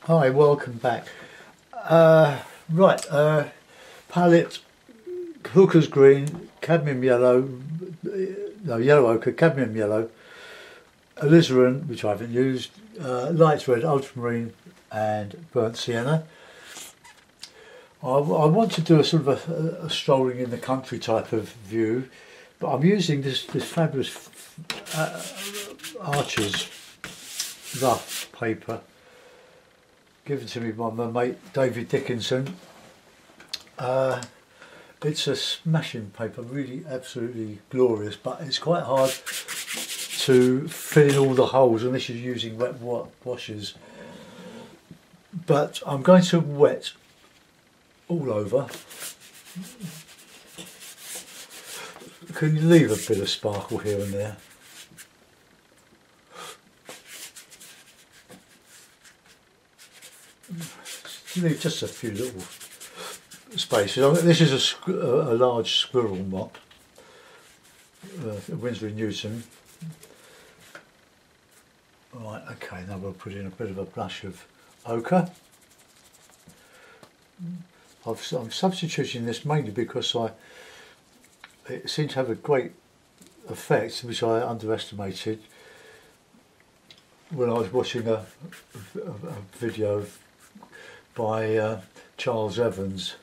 Hi, welcome back. Right, palette, hooker's green, cadmium yellow, no, yellow ochre, cadmium yellow, alizarin, which I haven't used, light red, ultramarine and burnt sienna. I want to do a sort of a strolling in the country type of view, but I'm using this fabulous Archer's rough paper given to me by my mate David Dickinson. It's a smashing paper, really absolutely glorious, but it's quite hard to fill in all the holes unless you're using wet washers. But I'm going to wet all over. Can you leave a bit of sparkle here and there? Leave just a few little spaces. This is a large squirrel mop, Winslow & Newton. Right, okay, now we'll put in a bit of a blush of ochre. I'm substituting this mainly because it seemed to have a great effect, which I underestimated when I was watching a video by Charles Evans.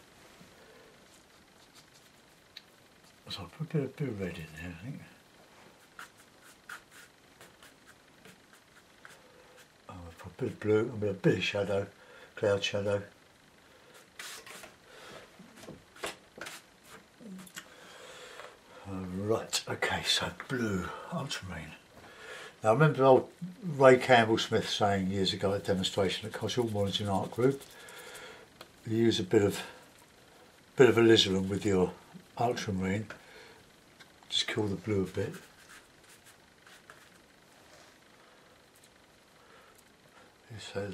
So I'll put a bit of red in there, I think. I'll put a bit of blue and a bit of shadow, cloud shadow. Right, okay, so blue, ultramarine. Now I remember old Ray Campbell Smith saying years ago at a demonstration at Cosshall Mornington Art Group, you use a bit of alizarin with your ultramarine, just kill the blue a bit. So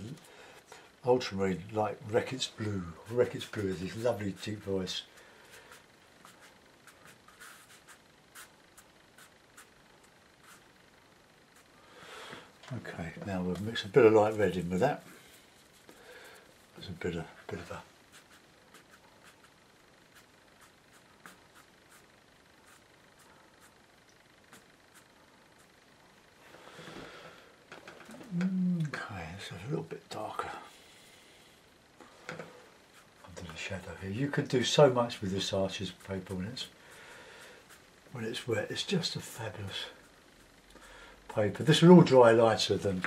ultramarine, like Reckitt's blue. Reckitt's blue is this lovely deep voice. Okay, now we'll mix a bit of light red in with that. There's a bit of a okay, it's a little bit darker under the shadow here. You could do so much with this Archer's paper when it's wet. It's just a fabulous paper. This will all dry lighter than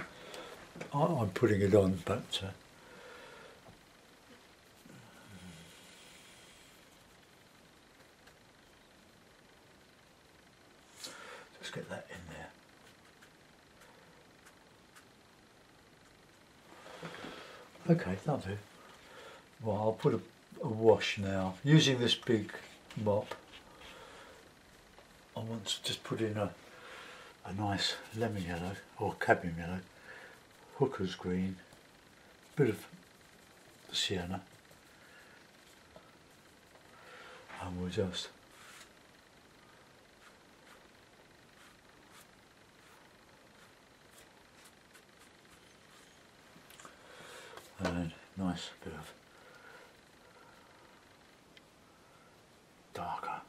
I'm putting it on, but just get that in there. Okay, that'll do. Well, I'll put a wash now. Using this big mop, I want to just put in a nice lemon yellow or cadmium yellow, hooker's green, bit of sienna, and we'll just and nice bit of darker.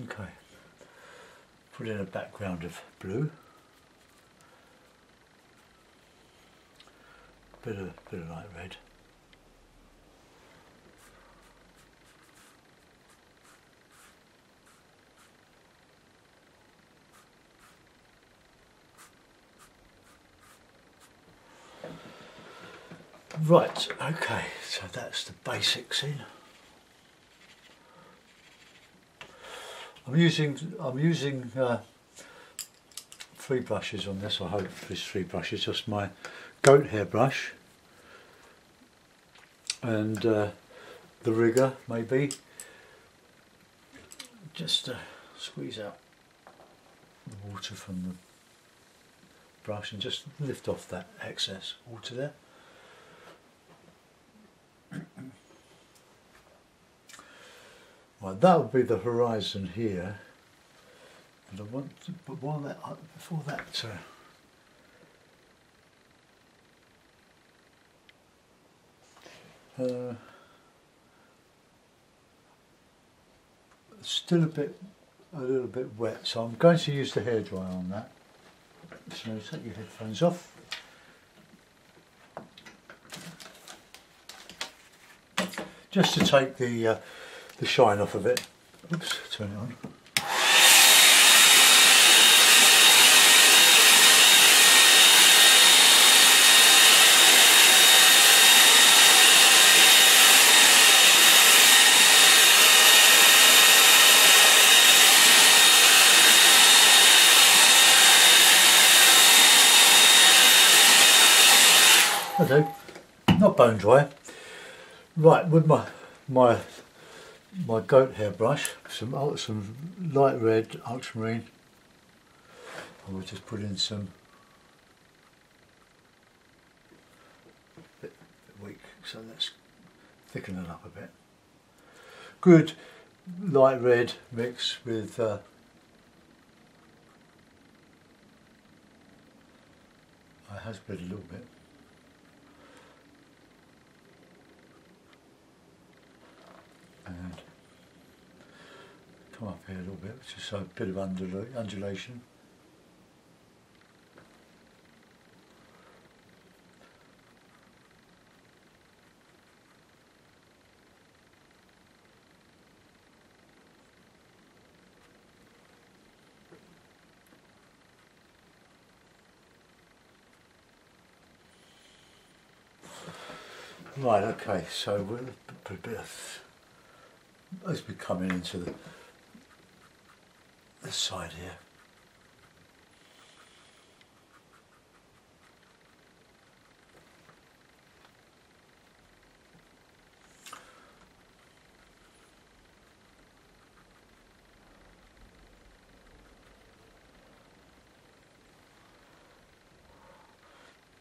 Okay, put in a background of blue, bit of light red. Right, okay, so that's the basics in. I'm using 3 brushes on this. I hope there's 3 brushes. Just my goat hair brush and the rigger, maybe. Just squeeze out the water from the brush and just lift off that excess water there. Right, that would be the horizon here. And I want to, but while that, before that, still a little bit wet, so I'm going to use the hairdryer on that. So take your headphones off. Just to take the shine off of it. Oops, turn it on. I do. Not bone dry. Right, with my goat hair brush, some light red ultramarine. I will just put in some bit weak, so let's thicken it up a bit. Good light red mix with it has bled a little bit. And come up here a little bit, just so a bit of undulation. Right, okay, so we'll put a bit of, as we're coming into this side here.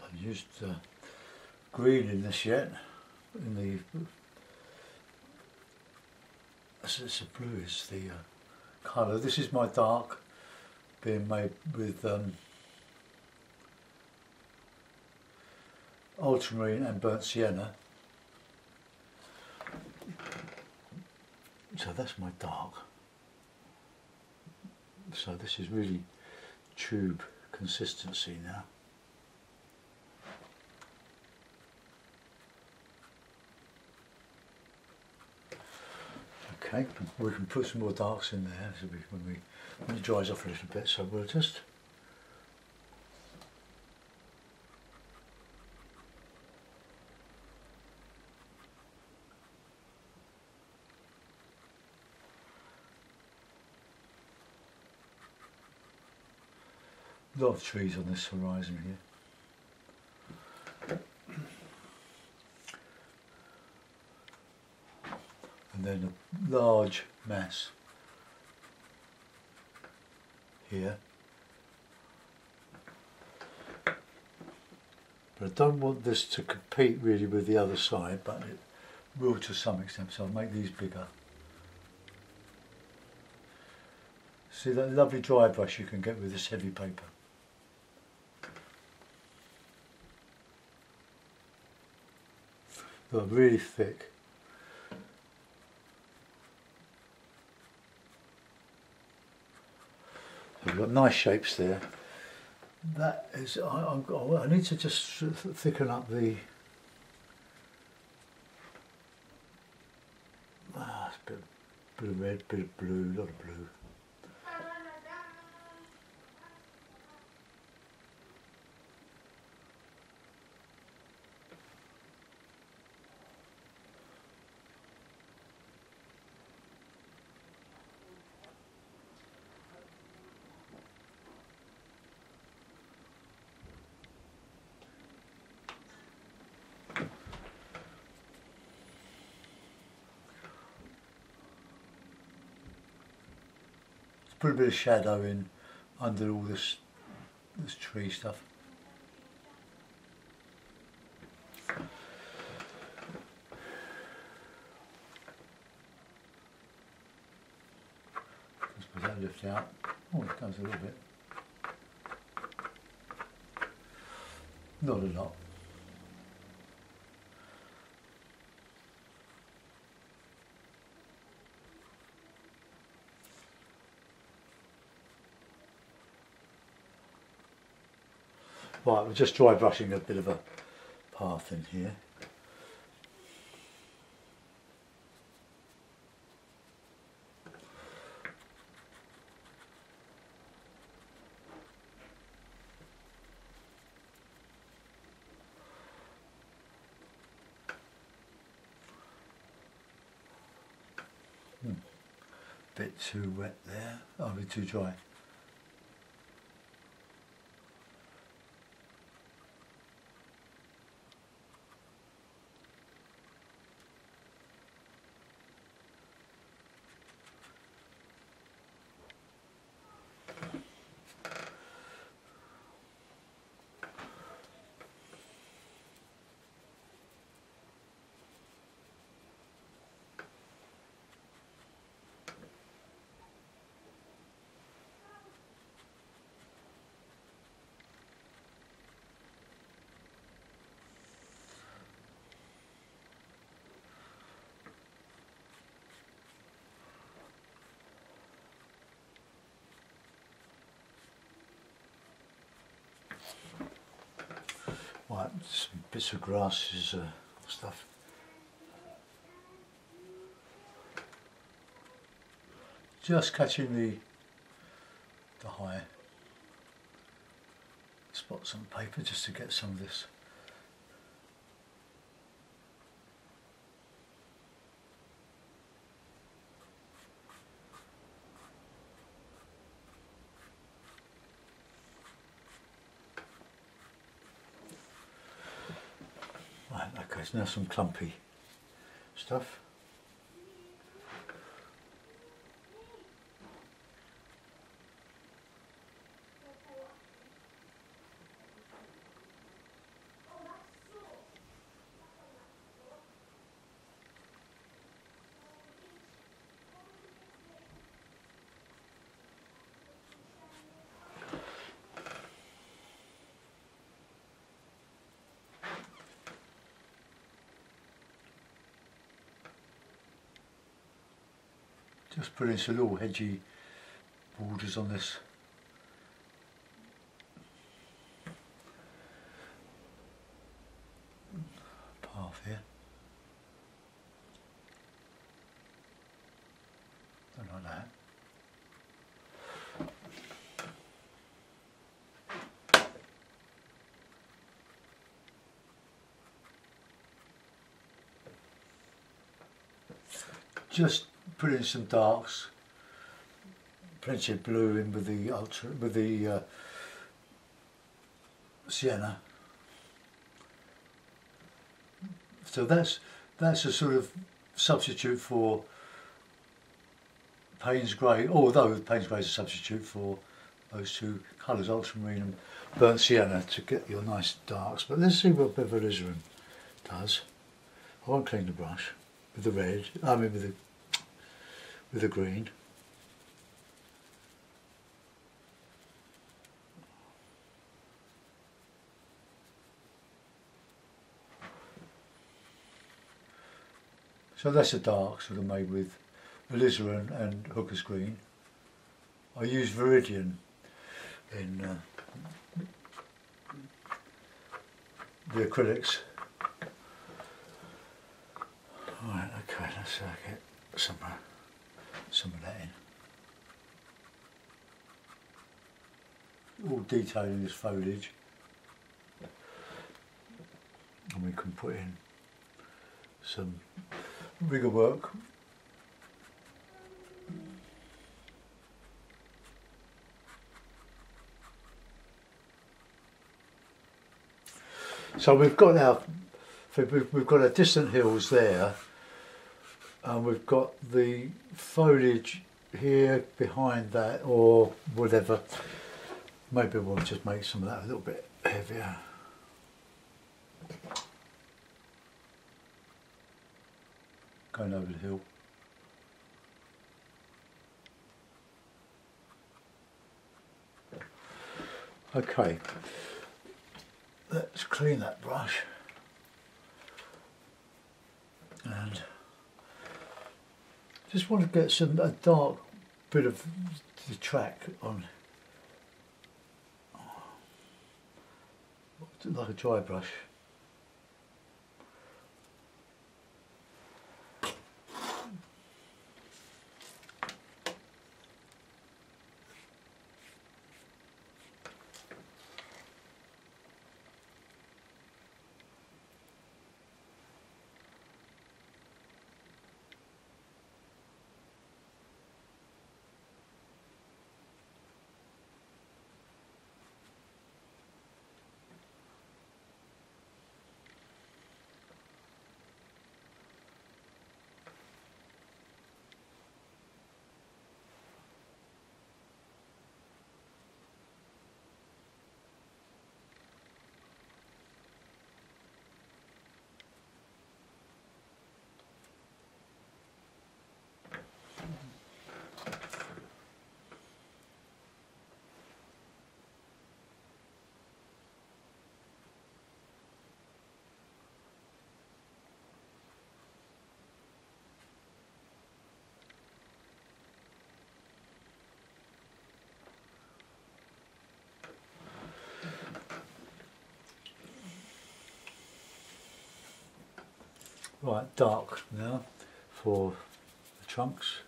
I've used green in this yet, in the, it's a blue is the colour. This is my dark, being made with ultramarine and burnt sienna. So that's my dark. So this is really tube consistency now. Okay, we can put some more darks in there so when it dries off a little bit, so we'll just a lot of trees on this horizon here. And then a large mass here. But I don't want this to compete really with the other side, but it will to some extent, so I'll make these bigger. See that lovely dry brush you can get with this heavy paper? They're really thick. We've got nice shapes there. That is, I need to just thicken up the. It's a bit of red, bit of blue, a lot of blue. Put a bit of shadow in under all this tree stuff. don't lift out. Oh, it goes a little bit. Not a lot. Right, we're just dry brushing a bit of a path in here. Bit too wet there, oh, a bit too dry. Right, some bits of grasses, stuff. Just catching the high spots on paper just to get some of this. Right, okay, so now some clumpy stuff. Just putting some little hedgy borders on this. Path here. Don't like that. Just put in some darks, plenty of blue in with the sienna. So that's a sort of substitute for Payne's grey, although Payne's grey is a substitute for those two colours, ultramarine and burnt sienna, to get your nice darks. But let's see what alizarin does. I won't clean the brush with the red, I mean with the green. So that's a dark sort of made with alizarin and hooker's green. I use Viridian in the acrylics. Right, okay, let's get some of that in. All detailing this foliage, and we can put in some rigger work. So we've got our distant hills there, and we've got the foliage here behind that, or whatever. Maybe we'll just make some of that a little bit heavier. Going over the hill. Okay, let's clean that brush and just want to get a dark bit of the track on, like a dry brush. Right, dark now for the trunks.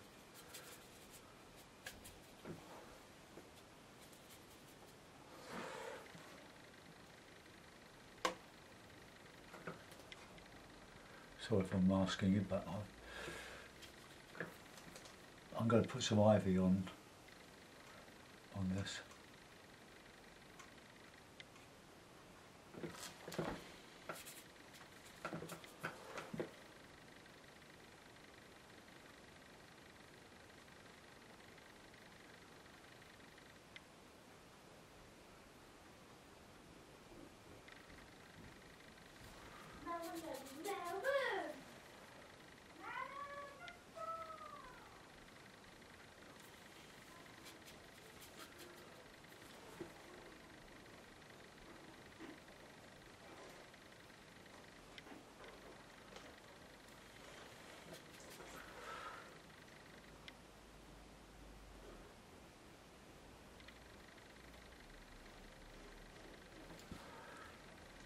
Sorry if I'm masking it, but I'm going to put some ivy on this.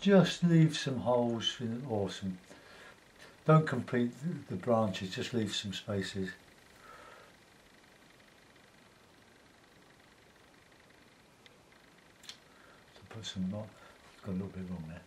Just leave some holes or some, don't complete the branches, just leave some spaces. So put some, got a little bit wrong there.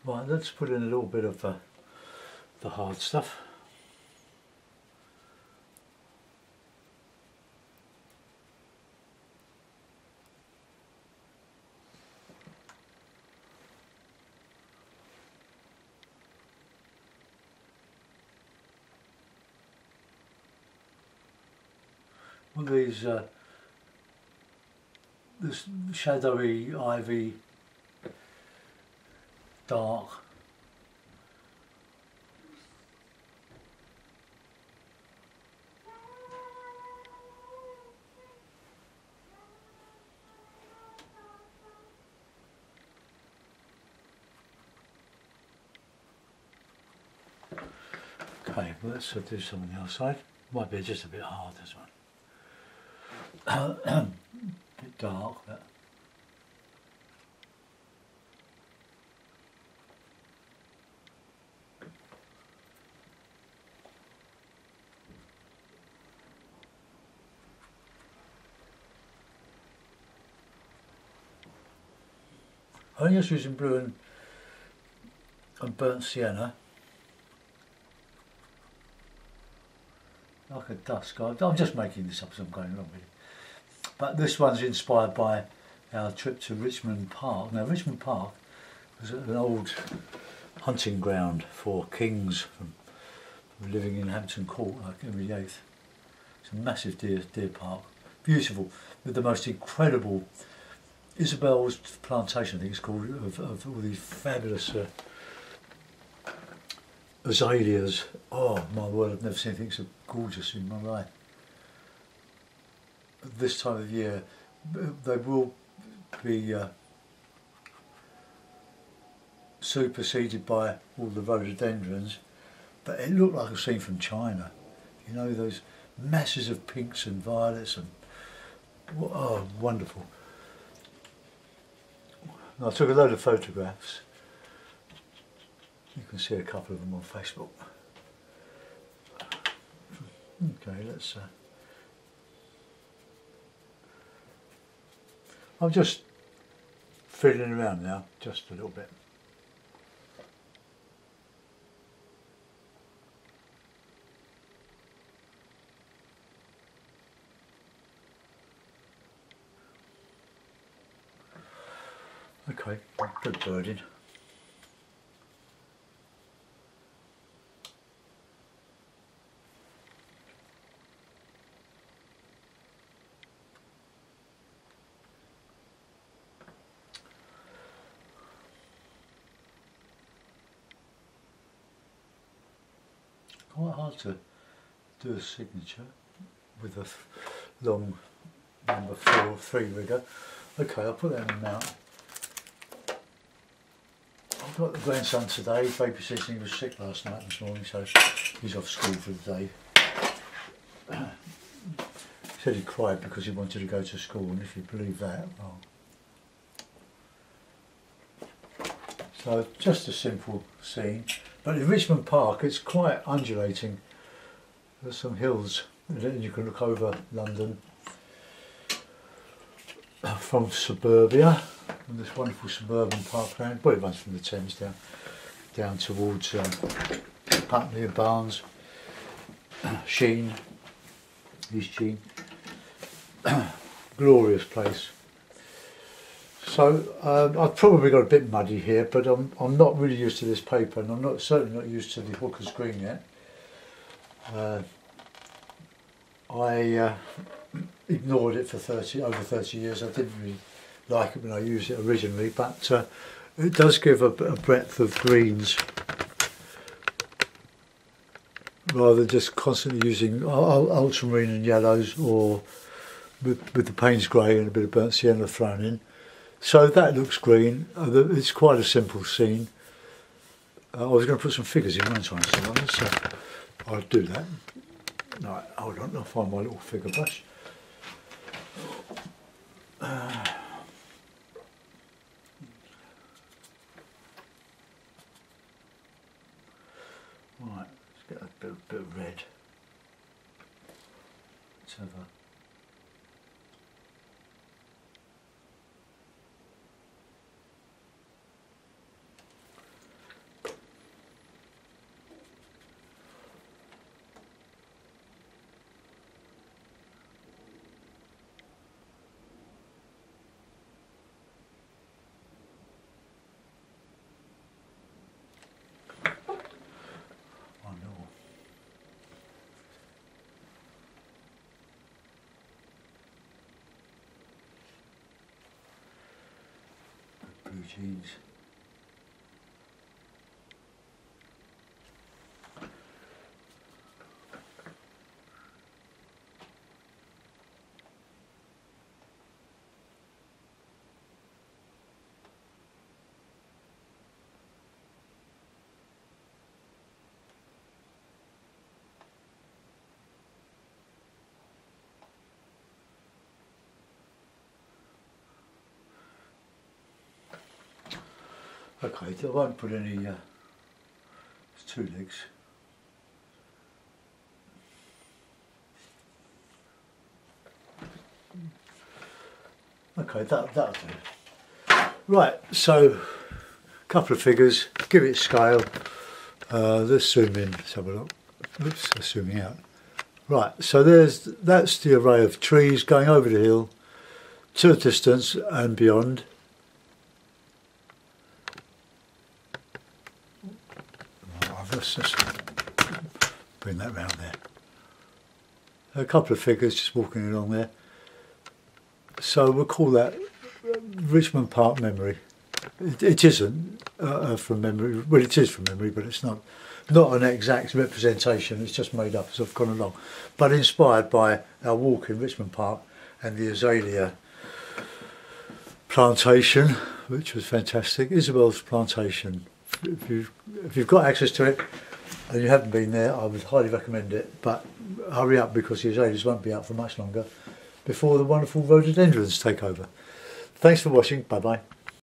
Right, let's put in a little bit of the hard stuff. One of these this shadowy ivy dark. Okay, well, let's do some on the other side. Might be just a bit hard, this one. A bit dark, but I'm just using blue and burnt sienna. Like a dusk. I'm just making this up as I'm going along with it. But this one's inspired by our trip to Richmond Park. Now Richmond Park was an old hunting ground for kings from living in Hampton Court, like Henry VIII. It's a massive deer park, beautiful, with the most incredible Isabel's plantation, I think it's called, of all these fabulous azaleas. Oh my word, I've never seen anything so gorgeous in my life. At this time of year, they will be superseded by all the rhododendrons, but it looked like a scene from China. You know, those masses of pinks and violets, and oh, wonderful. I took a load of photographs. You can see a couple of them on Facebook. Okay, let's. I'm just fiddling around now, just a little bit. Okay, good birding. Quite hard to do a signature with a long number 3 rigger. Okay, I'll put that in the mount. I've got the grandson today, babysitting. He was sick last night and this morning, so he's off school for the day. He said he cried because he wanted to go to school, and if you believe that, well. So just a simple scene, but in Richmond Park it's quite undulating. There's some hills, and you can look over London from suburbia, from this wonderful suburban parkland. Well, it runs from the Thames down towards Putney and Barnes, Sheen, East Sheen. Glorious place. So I've probably got a bit muddy here, but I'm not really used to this paper, and I'm certainly not used to the Hooker's Green yet. I ignored it for over 30 years. I didn't really like it when I used it originally, but it does give a breadth of greens rather than just constantly using ultramarine and yellows, or with the Payne's grey and a bit of burnt sienna thrown in. So that looks green. It's quite a simple scene. I was going to put some figures in, weren't I? So I'll do that. Right, hold on, I'll find my little figure brush. Right, let's get a bit of red. Let's have a jeans. Okay, I won't put any, it's two legs. Okay, that'll do. Right, so a couple of figures, give it scale. Let's zoom in, let's have a look. Oops, I'm zooming out. Right, so that's the array of trees going over the hill to a distance and beyond. Let's just bring that round there. A couple of figures just walking along there. So we'll call that Richmond Park memory. It isn't from memory. Well, it is from memory, but it's not an exact representation. It's just made up as I've gone along. But inspired by our walk in Richmond Park and the azalea plantation, which was fantastic. Isabel's plantation. If you've got access to it and you haven't been there, I would highly recommend it, but hurry up because the azaleas won't be out for much longer before the wonderful rhododendrons take over. Thanks for watching, bye bye.